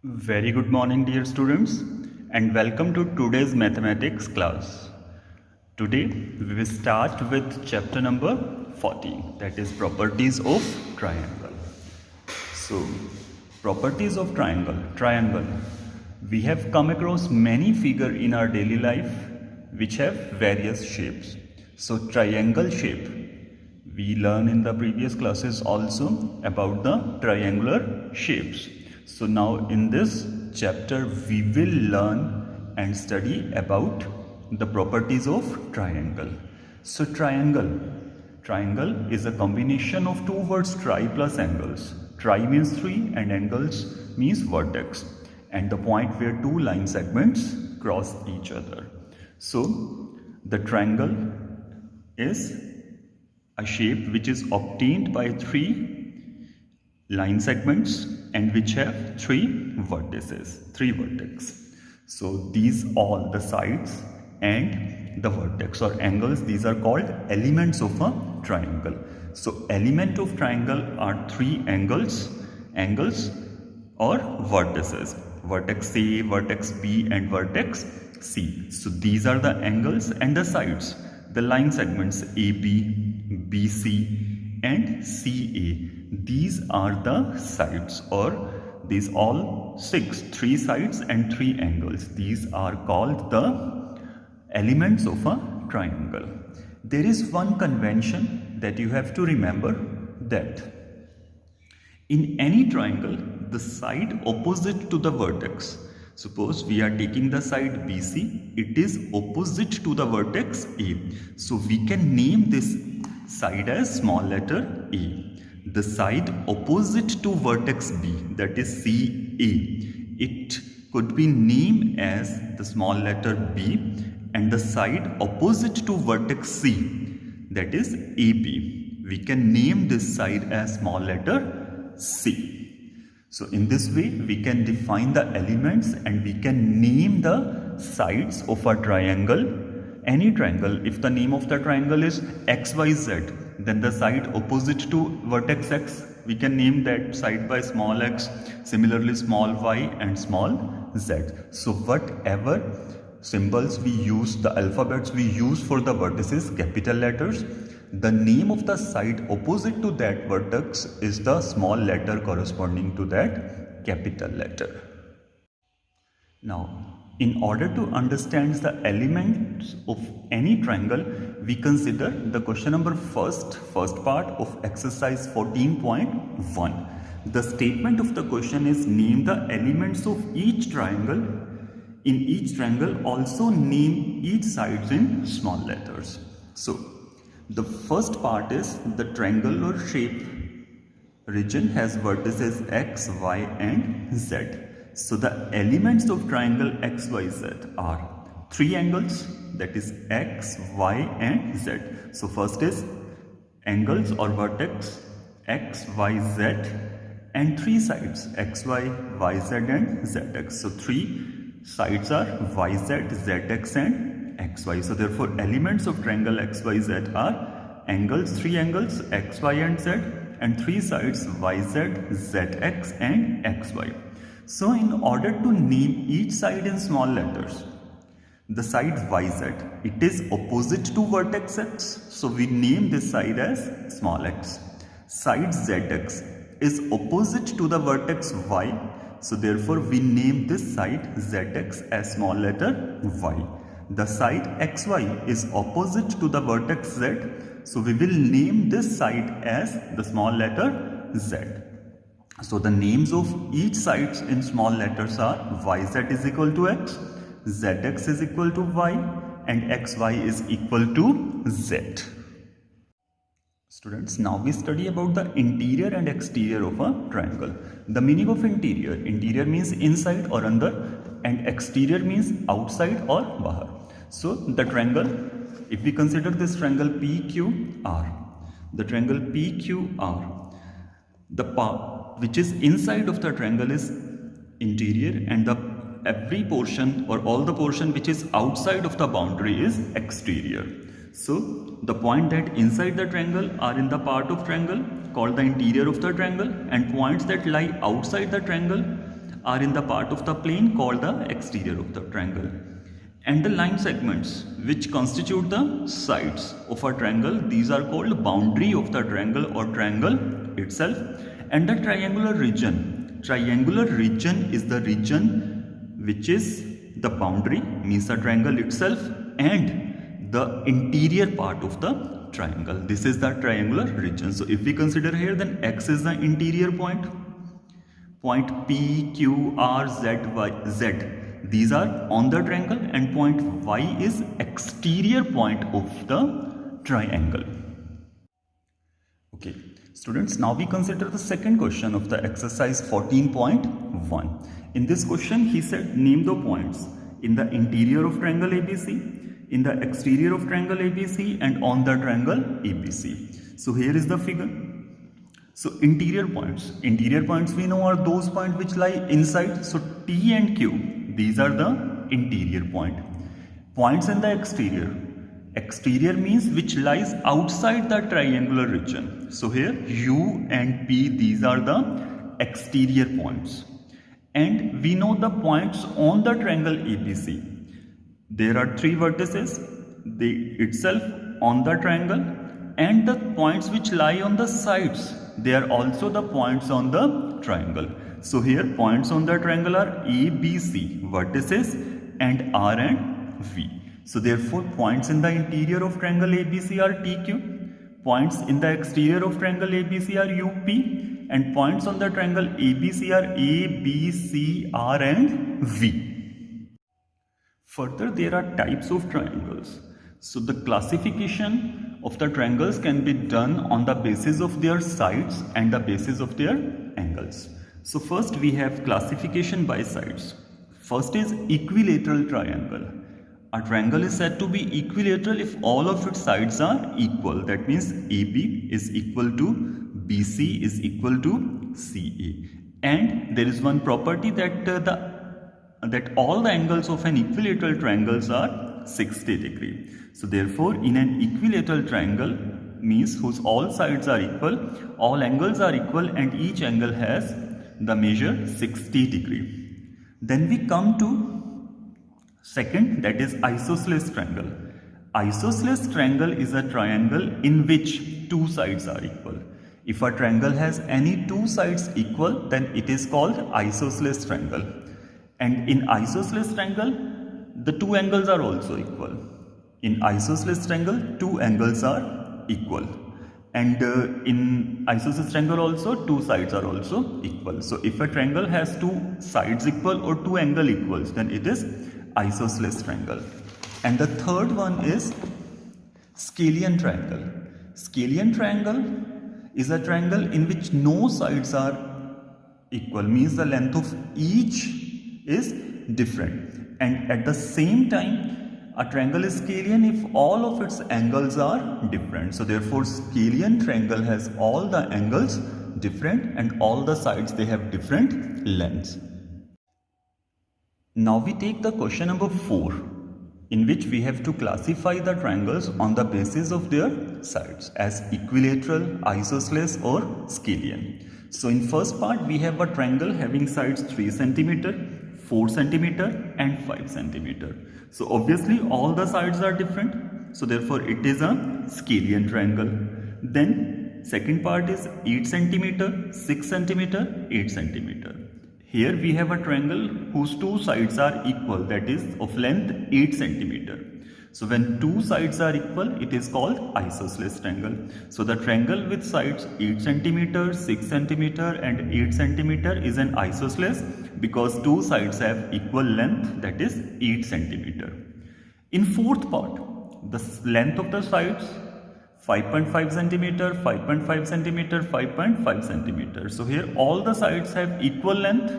Very good morning, dear students, and welcome to today's mathematics class. Today we will start with chapter number 14, that is properties of triangle. So, properties of triangle. We have come across many figures in our daily life which have various shapes. So, triangle shape. We learned in the previous classes also about the triangular shapes. So now in this chapter we will learn and study about the properties of triangle. So triangle is a combination of two words, tri plus angles. Tri means three and angles means vertex, and the point where two line segments cross each other. So the triangle is a shape which is obtained by three line segments and which have three vertices. So these all the sides and the vertex or angles, these are called elements of a triangle. So element of triangle are three angles or vertices, vertex A, vertex B and vertex C. So these are the angles, and the sides, the line segments AB, BC and CA. These are the sides, or these all three sides and three angles. These are called the elements of a triangle. There is one convention that you have to remember, that in any triangle, the side opposite to the vertex, suppose we are taking the side BC, it is opposite to the vertex A. So we can name this side as small letter A. The side opposite to vertex B, that is CA, it could be named as the small letter B, and the side opposite to vertex C, that is AB, we can name this side as small letter C. So in this way we can define the elements and we can name the sides of a triangle. Any triangle, if the name of the triangle is XYZ, then the side opposite to vertex X, we can name that side by small x, similarly small y and small z. So whatever symbols we use, the alphabets we use for the vertices, capital letters, the name of the side opposite to that vertex is the small letter corresponding to that capital letter. Now, in order to understand the elements of any triangle, we consider the question number first part of exercise 14.1. The statement of the question is, name the elements of each triangle. In each triangle, also name each sides in small letters. So, the first part is the triangular shape region has vertices X, Y and Z. So the elements of triangle XYZ are three angles, that is X, Y and Z. So first is angles or vertex X, Y, Z, and three sides XY, YZ and ZX. So three sides are YZ, ZX and XY. So therefore elements of triangle XYZ are angles, three angles XY and Z, and three sides YZ, ZX and XY. So in order to name each side in small letters, the side YZ, it is opposite to vertex X, so we name this side as small x. Side ZX is opposite to the vertex Y, so therefore we name this side ZX as small letter Y. The side XY is opposite to the vertex Z, so we will name this side as the small letter Z. So the names of each sides in small letters are YZ is equal to X, ZX is equal to Y and XY is equal to Z. Students, now we study about the interior and exterior of a triangle. The meaning of interior means inside or under, and exterior means outside or bahar. So the triangle, if we consider this triangle PQR, the triangle PQR, the part which is inside of the triangle is interior, and the every portion or all the portion which is outside of the boundary is exterior. So the point that inside the triangle are in the part of triangle called the interior of the triangle, and points that lie outside the triangle are in the part of the plane called the exterior of the triangle. And the line segments which constitute the sides of a triangle, these are called boundary of the triangle or triangle itself. And the triangular region is the region which is the boundary, means the triangle itself, and the interior part of the triangle. This is the triangular region. So if we consider here, then X is the interior point P, Q, R, Z, Y, Z. These are on the triangle, and point Y is exterior point of the triangle. Okay, students, now we consider the second question of the exercise 14.1. In this question, he said, name the points in the interior of triangle ABC, in the exterior of triangle ABC, and on the triangle ABC. So here is the figure. So interior points we know are those points which lie inside. So T and Q, these are the interior point. Points in the exterior means which lies outside the triangular region. So here U and P, these are the exterior points. And we know the points on the triangle ABC. There are three vertices, they itself on the triangle, and the points which lie on the sides, they are also the points on the triangle. So here points on the triangle are A, B, C, vertices, and R and V. So therefore points in the interior of triangle ABC are TQ, points in the exterior of triangle ABC are UP, and points on the triangle ABC are A, B, C, R and V. Further, there are types of triangles. So the classification of the triangles can be done on the basis of their sides and the basis of their angles. So first we have classification by sides. First is equilateral triangle. A triangle is said to be equilateral if all of its sides are equal. That means AB is equal to BC is equal to CA. And there is one property that all the angles of an equilateral triangles are 60 degree. So therefore in an equilateral triangle means whose all sides are equal, all angles are equal, and each angle has the measure 60 degree. Then we come to second, that is isosceles triangle. Isosceles triangle is a triangle in which two sides are equal. If a triangle has any two sides equal, then it is called isosceles triangle. And in isosceles triangle, the two angles are also equal. In isosceles triangle, two angles are equal. And in isosceles triangle also, two sides are also equal. So if a triangle has two sides equal or two angle equals, then it is isosceles triangle. And the third one is scalene triangle. Scalene triangle is a triangle in which no sides are equal, means the length of each is different. And at the same time, a triangle is scalene if all of its angles are different. So therefore scalene triangle has all the angles different and all the sides, they have different lengths. Now we take the question number 4, in which we have to classify the triangles on the basis of their sides as equilateral, isosceles or scalene. So in first part we have a triangle having sides 3 cm, 4 cm and 5 cm. So obviously all the sides are different, so therefore it is a scalene triangle. Then second part is 8 cm, 6 cm, 8 cm. Here we have a triangle whose two sides are equal, that is of length 8 cm. So when two sides are equal, it is called isosceles triangle. So the triangle with sides 8 cm, 6 cm and 8 cm is an isosceles because two sides have equal length, that is 8 cm. In fourth part, the length of the sides 5.5 cm, 5.5 cm, 5.5 cm. So here all the sides have equal length,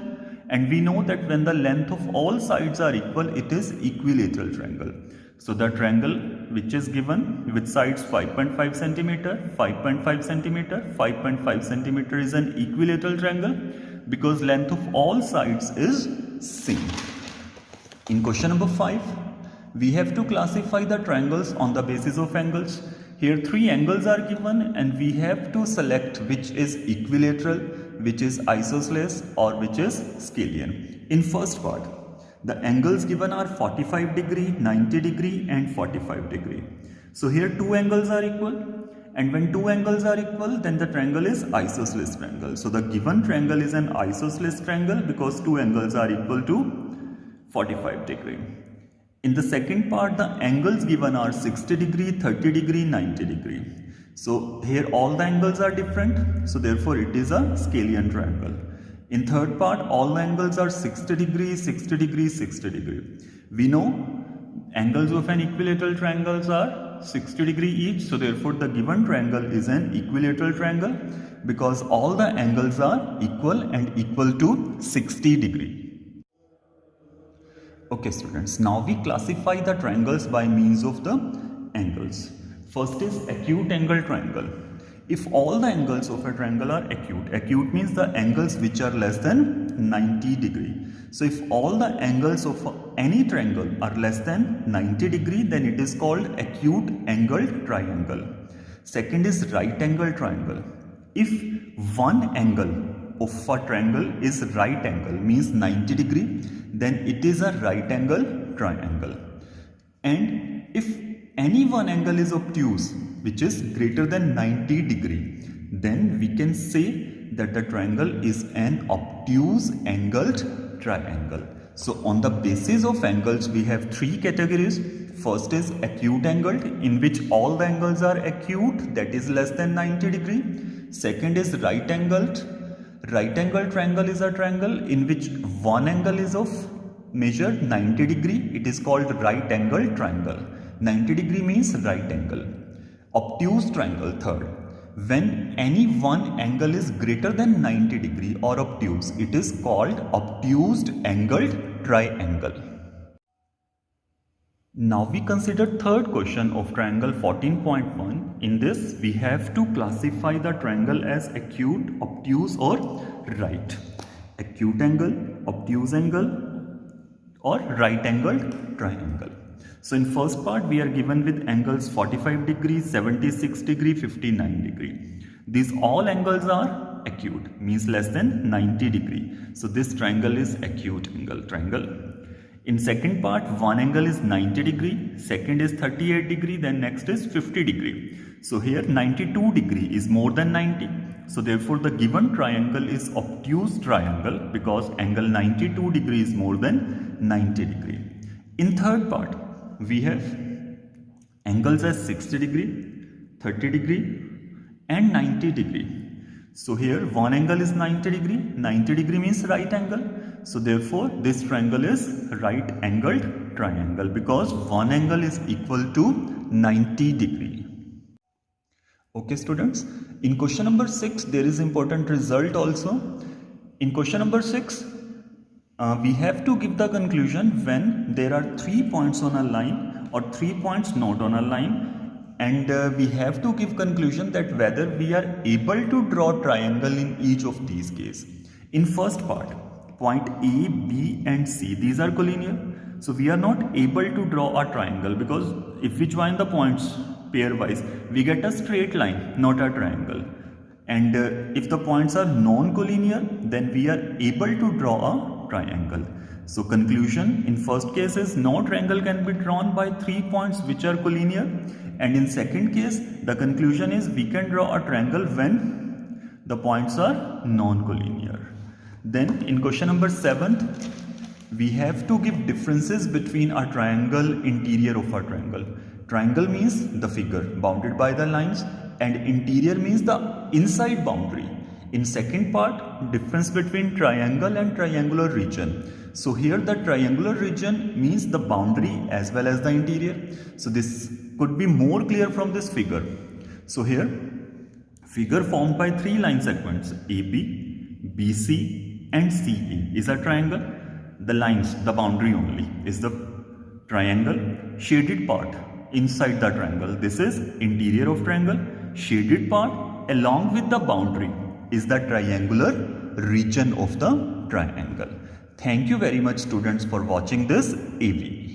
and we know that when the length of all sides are equal, it is equilateral triangle. So the triangle which is given with sides 5.5 cm, 5.5 cm, 5.5 cm is an equilateral triangle because length of all sides is same. In question number 5, we have to classify the triangles on the basis of angles. Here 3 angles are given and we have to select which is equilateral, which is isosceles or which is scalene. In first part, the angles given are 45 degree, 90 degree and 45 degree. So here two angles are equal, and when two angles are equal, then the triangle is isosceles triangle. So the given triangle is an isosceles triangle because two angles are equal to 45 degree. In the second part, the angles given are 60 degree, 30 degree, 90 degree. So here all the angles are different, so therefore it is a scalene triangle. In third part, all the angles are 60 degree, 60 degree, 60 degree. We know angles of an equilateral triangles are 60 degree each, so therefore the given triangle is an equilateral triangle because all the angles are equal and equal to 60 degree. Okay students, now we classify the triangles by means of the angles. First is acute angle triangle. If all the angles of a triangle are acute means the angles which are less than 90 degree. So if all the angles of any triangle are less than 90 degree, then it is called acute angled triangle. Second is right angle triangle. If one angle of a triangle is right angle means 90 degree, then it is a right angle triangle. And if any one angle is obtuse which is greater than 90 degree, then we can say that the triangle is an obtuse angled triangle. So on the basis of angles we have three categories. First is acute angled, in which all the angles are acute, that is less than 90 degree. Second is right angled. Right angle triangle is a triangle in which one angle is of measure 90 degree. It is called right angle triangle. 90 degree means right angle. Obtuse triangle, third. When any one angle is greater than 90 degree or obtuse, it is called obtuse angled triangle. Now we consider third question of triangle 14.1. In this we have to classify the triangle as acute, obtuse or right. Acute angle, obtuse angle or right angled triangle. So in first part we are given with angles 45 degree, 76 degree, 59 degree. These all angles are acute, means less than 90 degree. So this triangle is acute angle triangle. In second part, one angle is 90 degree, second is 38 degree, then next is 50 degree. So here 92 degree is more than 90. So therefore the given triangle is obtuse triangle because angle 92 degree is more than 90 degree. In third part, we have angles as 60 degree, 30 degree and 90 degree. So here one angle is 90 degree, 90 degree means right angle. So therefore this triangle is right angled triangle because one angle is equal to 90 degree. Okay students, in question number 6 there is important result also. In question number 6 we have to give the conclusion when there are 3 points on a line or 3 points not on a line, and we have to give conclusion that whether we are able to draw triangle in each of these cases. In first part, point A, B and C, these are collinear. So we are not able to draw a triangle because if we join the points pairwise, we get a straight line, not a triangle. And if the points are non-collinear, then we are able to draw a triangle. So conclusion in first case is no triangle can be drawn by 3 points which are collinear. And in second case, the conclusion is we can draw a triangle when the points are non-collinear. Then in question number 7, we have to give differences between a triangle, interior of a triangle. Triangle means the figure bounded by the lines and interior means the inside boundary. In second part, difference between triangle and triangular region. So here the triangular region means the boundary as well as the interior. So this could be more clear from this figure. So here figure formed by 3 line segments AB, BC and CE is a triangle. The lines, the boundary only is the triangle. Shaded part inside the triangle, this is interior of triangle. Shaded part along with the boundary is the triangular region of the triangle. Thank you very much students for watching this AV.